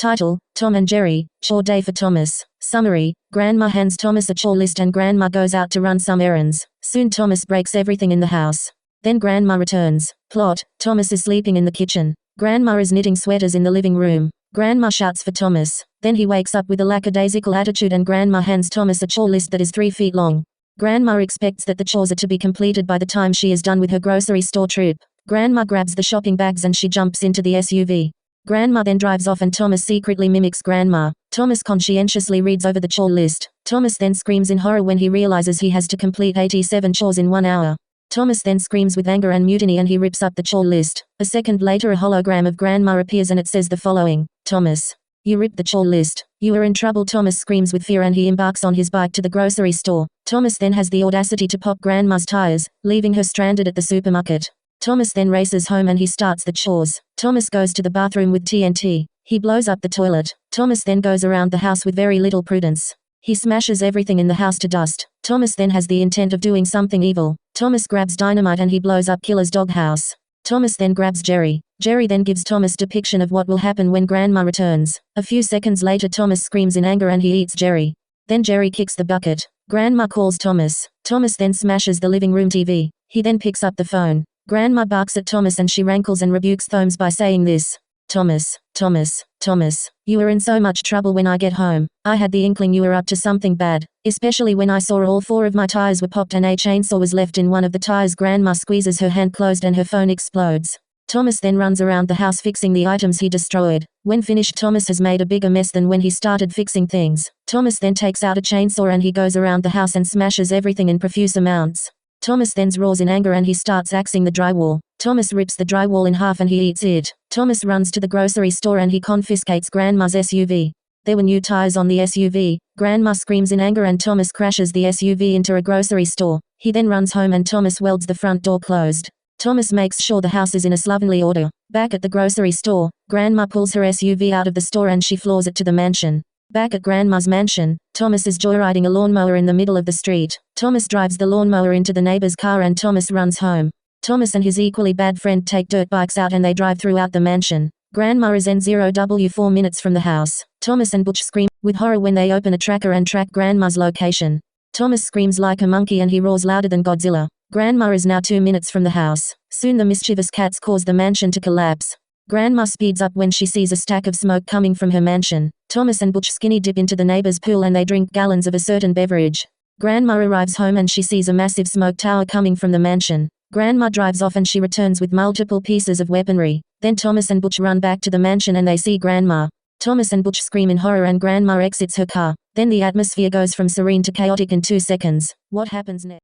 Title: Tom and Jerry, Chore Day for Thomas. Summary: Grandma hands Thomas a chore list and Grandma goes out to run some errands. Soon Thomas breaks everything in the house. Then Grandma returns. Plot: Thomas is sleeping in the kitchen. Grandma is knitting sweaters in the living room. Grandma shouts for Thomas. Then he wakes up with a lackadaisical attitude and Grandma hands Thomas a chore list that is 3 feet long. Grandma expects that the chores are to be completed by the time she is done with her grocery store trip. Grandma grabs the shopping bags and she jumps into the SUV. Grandma then drives off and Thomas secretly mimics Grandma. Thomas conscientiously reads over the chore list. Thomas then screams in horror when he realizes he has to complete 87 chores in 1 hour. Thomas then screams with anger and mutiny and he rips up the chore list. A second later a hologram of Grandma appears and it says the following: Thomas, you ripped the chore list. You are in trouble. Thomas screams with fear and he embarks on his bike to the grocery store. Thomas then has the audacity to pop Grandma's tires, leaving her stranded at the supermarket. Thomas then races home and he starts the chores. Thomas goes to the bathroom with TNT. He blows up the toilet. Thomas then goes around the house with very little prudence. He smashes everything in the house to dust. Thomas then has the intent of doing something evil. Thomas grabs dynamite and he blows up Killer's doghouse. Thomas then grabs Jerry. Jerry then gives Thomas depiction of what will happen when Grandma returns. A few seconds later Thomas screams in anger and he eats Jerry. Then Jerry kicks the bucket. Grandma calls Thomas. Thomas then smashes the living room TV. He then picks up the phone. Grandma barks at Thomas and she rankles and rebukes Thomas by saying this: Thomas, Thomas, Thomas, you were in so much trouble when I get home. I had the inkling you were up to something bad, especially when I saw all 4 of my tires were popped and a chainsaw was left in one of the tires. Grandma squeezes her hand closed and her phone explodes. Thomas then runs around the house fixing the items he destroyed. When finished, Thomas has made a bigger mess than when he started fixing things. Thomas then takes out a chainsaw and he goes around the house and smashes everything in profuse amounts. Thomas then roars in anger and he starts axing the drywall. Thomas rips the drywall in half and he eats it. Thomas runs to the grocery store and he confiscates Grandma's SUV. There were new tires on the SUV. Grandma screams in anger and Thomas crashes the SUV into a grocery store. He then runs home and Thomas welds the front door closed. Thomas makes sure the house is in a slovenly order. Back at the grocery store, Grandma pulls her SUV out of the store and she floors it to the mansion. Back at Grandma's mansion, Thomas is joyriding a lawnmower in the middle of the street. Thomas drives the lawnmower into the neighbor's car and Thomas runs home. Thomas and his equally bad friend take dirt bikes out and they drive throughout the mansion. Grandma is N0W 4 minutes from the house. Thomas and Butch scream with horror when they open a tracker and track Grandma's location. Thomas screams like a monkey and he roars louder than Godzilla. Grandma is now 2 minutes from the house. Soon the mischievous cats cause the mansion to collapse. Grandma speeds up when she sees a stack of smoke coming from her mansion. Thomas and Butch skinny dip into the neighbor's pool and they drink gallons of a certain beverage. Grandma arrives home and she sees a massive smoke tower coming from the mansion. Grandma drives off and she returns with multiple pieces of weaponry. Then Thomas and Butch run back to the mansion and they see Grandma. Thomas and Butch scream in horror and Grandma exits her car. Then the atmosphere goes from serene to chaotic in 2 seconds. What happens next?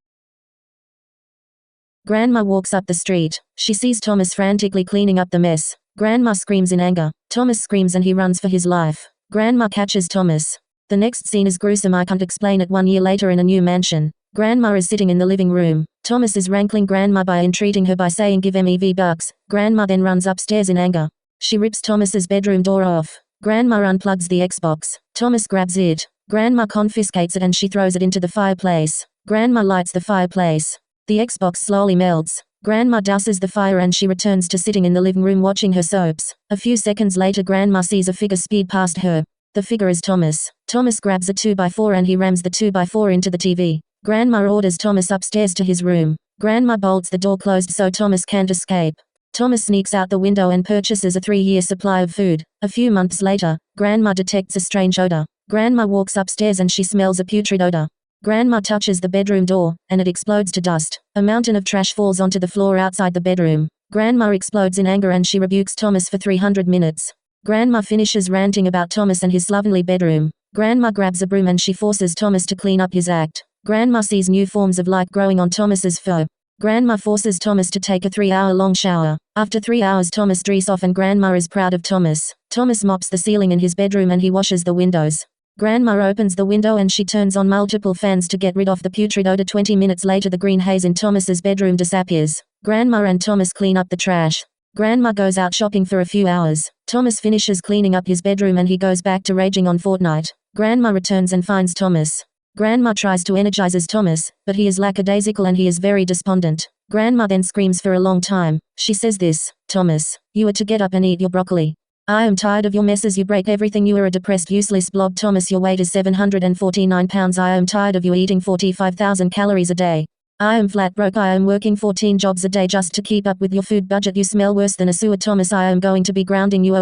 Grandma walks up the street. She sees Thomas frantically cleaning up the mess. Grandma screams in anger. Thomas screams and he runs for his life. Grandma catches Thomas. The next scene is gruesome. I can't explain it. 1 year later in a new mansion. Grandma is sitting in the living room. Thomas is rankling Grandma by entreating her by saying give me bucks. Grandma then runs upstairs in anger. She rips Thomas's bedroom door off. Grandma unplugs the Xbox. Thomas grabs it. Grandma confiscates it and she throws it into the fireplace. Grandma lights the fireplace. The Xbox slowly melts. Grandma douses the fire and she returns to sitting in the living room watching her soaps. A few seconds later Grandma sees a figure speed past her. The figure is Thomas. Thomas grabs a 2x4 and he rams the 2x4 into the TV. Grandma orders Thomas upstairs to his room. Grandma bolts the door closed so Thomas can't escape. Thomas sneaks out the window and purchases a 3-year supply of food. A few months later, Grandma detects a strange odor. Grandma walks upstairs and she smells a putrid odor. Grandma touches the bedroom door, and it explodes to dust. A mountain of trash falls onto the floor outside the bedroom. Grandma explodes in anger and she rebukes Thomas for 300 minutes. Grandma finishes ranting about Thomas and his slovenly bedroom. Grandma grabs a broom and she forces Thomas to clean up his act. Grandma sees new forms of light growing on Thomas's fur. Grandma forces Thomas to take a 3-hour-long shower. After 3 hours Thomas dresses off and Grandma is proud of Thomas. Thomas mops the ceiling in his bedroom and he washes the windows. Grandma opens the window and she turns on multiple fans to get rid of the putrid odor. 20 minutes later the green haze in Thomas's bedroom disappears. Grandma and Thomas clean up the trash. Grandma goes out shopping for a few hours. Thomas finishes cleaning up his bedroom and he goes back to raging on Fortnite. Grandma returns and finds Thomas. Grandma tries to energizes Thomas, but he is lackadaisical and he is very despondent. Grandma then screams for a long time. She says this: Thomas, you are to get up and eat your broccoli. I am tired of your messes, you break everything, you are a depressed useless blob. Thomas, your weight is 749 pounds. I am tired of you eating 45,000 calories a day. I am flat broke. I am working 14 jobs a day just to keep up with your food budget. You smell worse than a sewer. Thomas, I am going to be grounding you.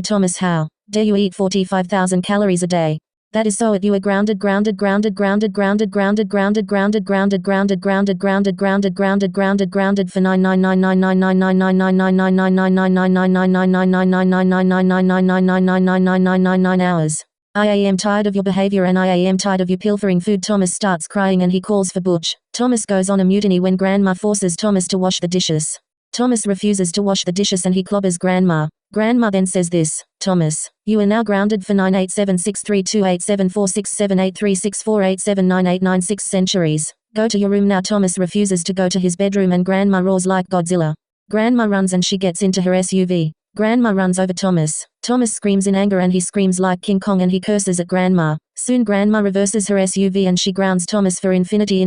Thomas, how dare you eat 45,000 calories a day? That is so it. You are grounded for 9 hours. I am tired of your behavior and I am tired of you pilfering food. Thomas starts crying and he calls for Butch. Thomas goes on a mutiny when Grandma forces Thomas to wash the dishes. Thomas refuses to wash the dishes and he clobbers Grandma. Grandma then says this: Thomas, you are now grounded for 987632874678364879896 centuries. Go to your room now. Thomas refuses to go to his bedroom and Grandma roars like Godzilla. Grandma runs and she gets into her SUV. Grandma runs over Thomas. Thomas screams in anger and he screams like King Kong and he curses at Grandma. Soon Grandma reverses her SUV and she grounds Thomas for infinity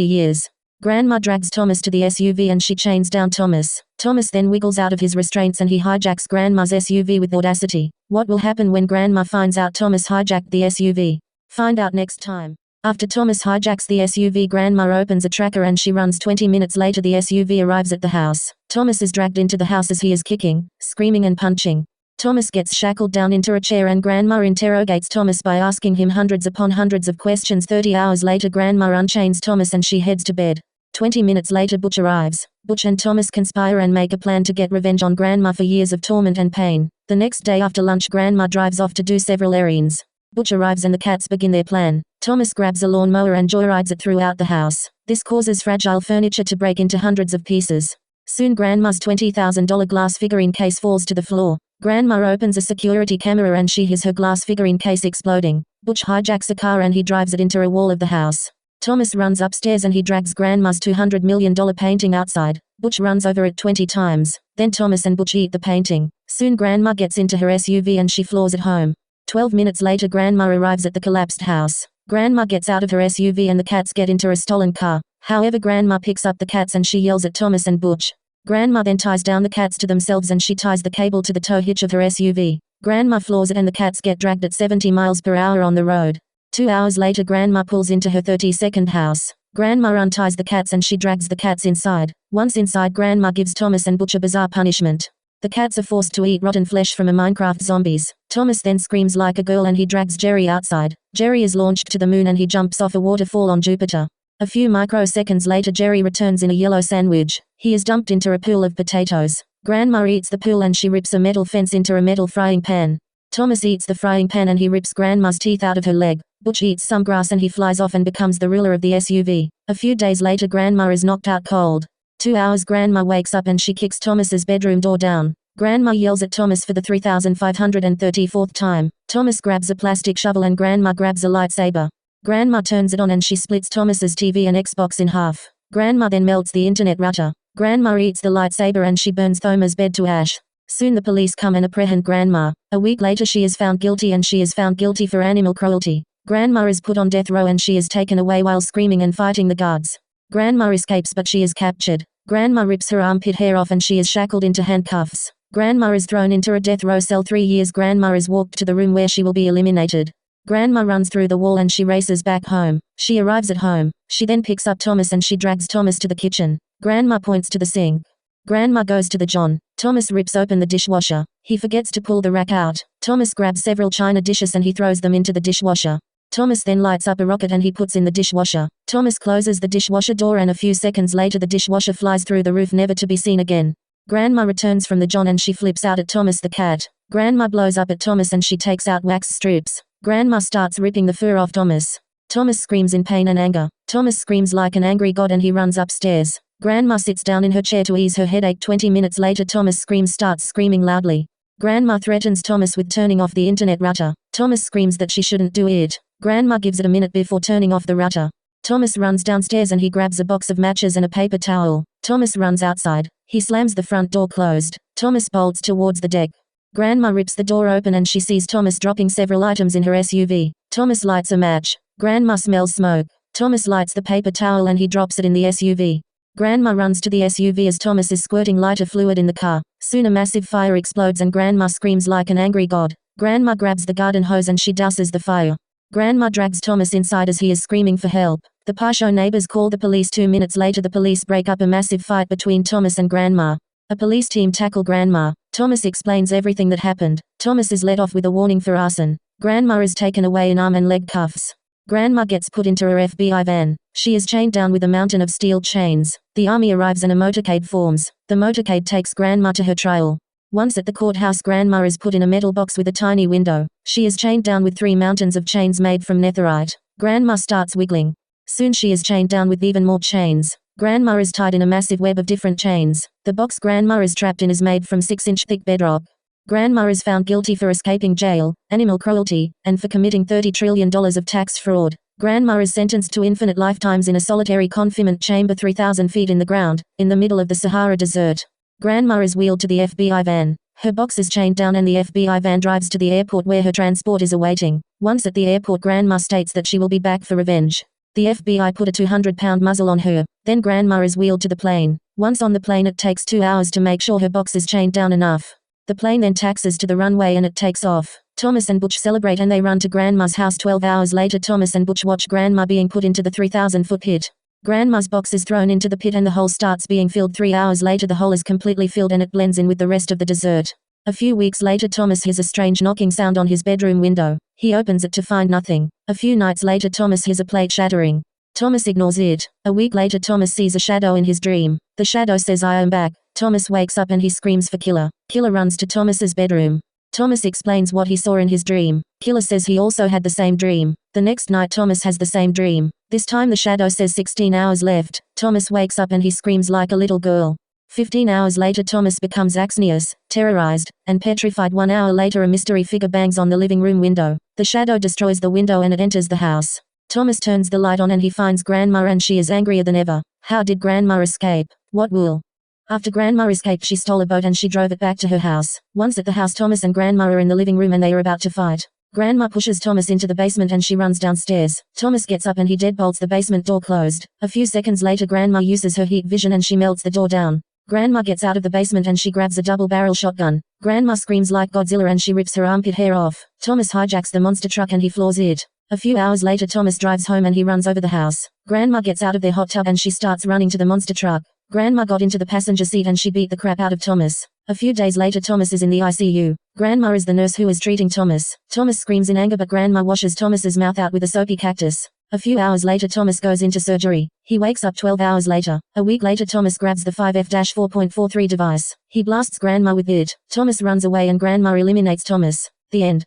years. Grandma drags Thomas to the SUV and she chains down Thomas. Thomas then wiggles out of his restraints and he hijacks Grandma's SUV with audacity. What will happen when Grandma finds out Thomas hijacked the SUV? Find out next time. After Thomas hijacks the SUV, Grandma opens a tracker and she runs. 20 minutes later the SUV arrives at the house. Thomas is dragged into the house as he is kicking, screaming and punching. Thomas gets shackled down into a chair and Grandma interrogates Thomas by asking him hundreds upon hundreds of questions. 30 hours later Grandma unchains Thomas and she heads to bed. 20 minutes later Butch arrives. Butch and Thomas conspire and make a plan to get revenge on Grandma for years of torment and pain. The next day after lunch Grandma drives off to do several errands. Butch arrives and the cats begin their plan. Thomas grabs a lawnmower and joyrides it throughout the house. This causes fragile furniture to break into hundreds of pieces. Soon Grandma's $20,000 glass figurine case falls to the floor. Grandma opens a security camera and she hears her glass figurine case exploding. Butch hijacks a car and he drives it into a wall of the house. Thomas runs upstairs and he drags Grandma's $200 million painting outside. Butch runs over it 20 times. Then Thomas and Butch eat the painting. Soon Grandma gets into her SUV and she floors it home. 12 minutes later Grandma arrives at the collapsed house. Grandma gets out of her SUV and the cats get into a stolen car. However, Grandma picks up the cats and she yells at Thomas and Butch. Grandma then ties down the cats to themselves and she ties the cable to the tow hitch of her SUV. Grandma floors it and the cats get dragged at 70 miles per hour on the road. 2 hours later Grandma pulls into her 32nd house. Grandma unties the cats and she drags the cats inside. Once inside Grandma gives Thomas and Butch a bizarre punishment. The cats are forced to eat rotten flesh from a Minecraft zombies. Thomas then screams like a girl and he drags Jerry outside. Jerry is launched to the moon and he jumps off a waterfall on Jupiter. A few microseconds later Jerry returns in a yellow sandwich. He is dumped into a pool of potatoes. Grandma eats the pool and she rips a metal fence into a metal frying pan. Thomas eats the frying pan and he rips Grandma's teeth out of her leg. Butch eats some grass and he flies off and becomes the ruler of the SUV. A few days later Grandma is knocked out cold. 2 hours Grandma wakes up and she kicks Thomas's bedroom door down. Grandma yells at Thomas for the 3,534th time. Thomas grabs a plastic shovel and Grandma grabs a lightsaber. Grandma turns it on and she splits Thomas's TV and Xbox in half. Grandma then melts the internet router. Grandma eats the lightsaber and she burns Thomas's bed to ash. Soon the police come and apprehend Grandma. A week later she is found guilty and she is found guilty for animal cruelty. Grandma is put on death row and she is taken away while screaming and fighting the guards. Grandma escapes but she is captured. Grandma rips her armpit hair off and she is shackled into handcuffs. Grandma is thrown into a death row cell. 3 years Grandma is walked to the room where she will be eliminated. Grandma runs through the wall and she races back home. She arrives at home. She then picks up Thomas and she drags Thomas to the kitchen. Grandma points to the sink. Grandma goes to the John. Thomas rips open the dishwasher. He forgets to pull the rack out. Thomas grabs several china dishes and he throws them into the dishwasher. Thomas then lights up a rocket and he puts in the dishwasher. Thomas closes the dishwasher door and a few seconds later the dishwasher flies through the roof never to be seen again. Grandma returns from the John and she flips out at Thomas the cat. Grandma blows up at Thomas and she takes out wax strips. Grandma starts ripping the fur off Thomas. Thomas screams in pain and anger. Thomas screams like an angry god and he runs upstairs. Grandma sits down in her chair to ease her headache. 20 minutes later Thomas starts screaming loudly. Grandma threatens Thomas with turning off the internet router. Thomas screams that she shouldn't do it. Grandma gives it a minute before turning off the router. Thomas runs downstairs and he grabs a box of matches and a paper towel. Thomas runs outside. He slams the front door closed. Thomas bolts towards the deck. Grandma rips the door open and she sees Thomas dropping several items in her SUV. Thomas lights a match. Grandma smells smoke. Thomas lights the paper towel and he drops it in the SUV. Grandma runs to the SUV as Thomas is squirting lighter fluid in the car. Soon a massive fire explodes and Grandma screams like an angry god. Grandma grabs the garden hose and she douses the fire. Grandma drags Thomas inside as he is screaming for help. The Pasho neighbors call the police. 2 minutes later the police break up a massive fight between Thomas and Grandma. A police team tackle Grandma. Thomas explains everything that happened. Thomas is let off with a warning for arson. Grandma is taken away in arm and leg cuffs. Grandma gets put into her FBI van. She is chained down with a mountain of steel chains. The army arrives and a motorcade forms. The motorcade takes Grandma to her trial. Once at the courthouse, Grandma is put in a metal box with a tiny window. She is chained down with 3 mountains of chains made from netherite. Grandma starts wiggling. Soon she is chained down with even more chains. Grandma is tied in a massive web of different chains. The box Grandma is trapped in is made from 6-inch thick bedrock. Grandma is found guilty for escaping jail, animal cruelty, and for committing $30 trillion of tax fraud. Grandma is sentenced to infinite lifetimes in a solitary confinement chamber 3,000 feet in the ground, in the middle of the Sahara Desert. Grandma is wheeled to the FBI van. Her box is chained down and the FBI van drives to the airport where her transport is awaiting. Once at the airport, Grandma states that she will be back for revenge. The FBI put a 200-pound muzzle on her. Then Grandma is wheeled to the plane. Once on the plane, it takes 2 hours to make sure her box is chained down enough. The plane then taxis to the runway and it takes off. Thomas and Butch celebrate and they run to Grandma's house. 12 hours later, Thomas and Butch watch Grandma being put into the 3,000-foot pit. Grandma's box is thrown into the pit and the hole starts being filled. 3 hours later, the hole is completely filled and it blends in with the rest of the desert. A few weeks later, Thomas hears a strange knocking sound on his bedroom window. He opens it to find nothing. A few nights later, Thomas hears a plate shattering. Thomas ignores it. A week later, Thomas sees a shadow in his dream. The shadow says, "I am back." Thomas wakes up and he screams for Killer. Killer runs to Thomas's bedroom. Thomas explains what he saw in his dream. Killer says he also had the same dream. The next night, Thomas has the same dream. This time the shadow says 16 hours left. Thomas wakes up and he screams like a little girl. 15 hours later, Thomas becomes anxious, terrorized, and petrified. 1 hour later, a mystery figure bangs on the living room window. The shadow destroys the window and it enters the house. Thomas turns the light on and he finds Grandma and she is angrier than ever. How did Grandma escape? What wool? After Grandma escaped, she stole a boat and she drove it back to her house. Once at the house, Thomas and Grandma are in the living room and they are about to fight. Grandma pushes Thomas into the basement and she runs downstairs. Thomas gets up and he deadbolts the basement door closed. A few seconds later, Grandma uses her heat vision and she melts the door down. Grandma gets out of the basement and she grabs a double-barrel shotgun. Grandma screams like Godzilla and she rips her armpit hair off. Thomas hijacks the monster truck and he floors it. A few hours later, Thomas drives home and he runs over the house. Grandma gets out of their hot tub and she starts running to the monster truck. Grandma got into the passenger seat and she beat the crap out of Thomas. A few days later, Thomas is in the ICU. Grandma is the nurse who is treating Thomas. Thomas screams in anger but Grandma washes Thomas's mouth out with a soapy cactus. A few hours later, Thomas goes into surgery. He wakes up 12 hours later. A week later, Thomas grabs the 5F-4.43 device. He blasts Grandma with it. Thomas runs away and Grandma eliminates Thomas. The end.